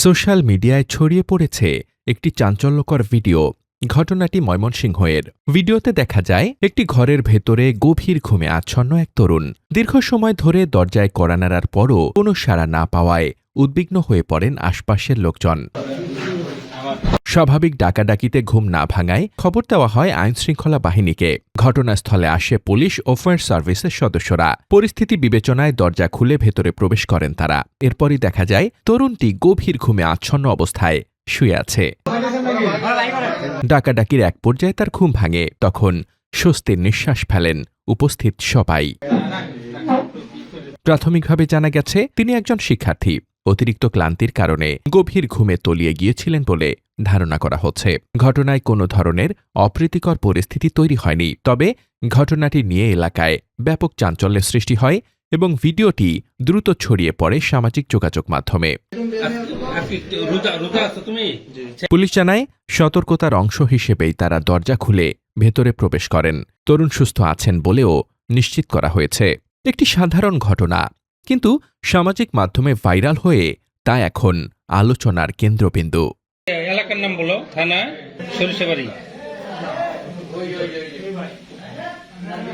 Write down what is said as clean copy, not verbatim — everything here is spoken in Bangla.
সোশ্যাল মিডিয়ায় ছড়িয়ে পড়েছে একটি চাঞ্চল্যকর ভিডিও। ঘটনাটি ময়মনসিংহের। ভিডিওতে দেখা যায় একটি ঘরের ভেতরে গভীর ঘুমে আচ্ছন্ন এক তরুণ। দীর্ঘ সময় ধরে দরজায় কড়া নাড়ার পরও কোনো সাড়া না পাওয়ায় উদ্বিগ্ন হয়ে পড়েন আশপাশের লোকজন। স্বাভাবিক ডাকাডাকিতে ঘুম না ভাঙায় খবর দেওয়া হয় আইনশৃঙ্খলা বাহিনীকে। ঘটনাস্থলে আসে পুলিশ ও ফায়ার সার্ভিসের সদস্যরা। পরিস্থিতি বিবেচনায় দরজা খুলে ভেতরে প্রবেশ করেন তারা। এরপরই দেখা যায় তরুণটি গভীর ঘুমে আচ্ছন্ন অবস্থায় শুয়ে আছে। ডাকাডাকির এক পর্যায়ে তার ঘুম ভাঙে। তখন স্বস্তির নিঃশ্বাস ফেলেন উপস্থিত সবাই। প্রাথমিকভাবে জানা গেছে তিনি একজন শিক্ষার্থী। অতিরিক্ত ক্লান্তির কারণে গভীর ঘুমে তলিয়ে গিয়েছিলেন বলে ধারণা করা হচ্ছে। ঘটনায় কোনো ধরনের অপ্রীতিকর পরিস্থিতি তৈরি হয়নি। তবে ঘটনাটি নিয়ে এলাকায় ব্যাপক চাঞ্চল্যের সৃষ্টি হয় এবং ভিডিওটি দ্রুত ছড়িয়ে পড়ে সামাজিক যোগাযোগ মাধ্যমে। পুলিশ জানায় সতর্কতার অংশ হিসেবেই তারা দরজা খুলে ভেতরে প্রবেশ করেন। তরুণ সুস্থ আছেন বলেও নিশ্চিত করা হয়েছে। একটি সাধারণ ঘটনা, কিন্তু সামাজিক মাধ্যমে ভাইরাল হয়ে তা এখন আলোচনার কেন্দ্রবিন্দু। এলাকার নাম বলো, থানা সরিষাবাড়ি।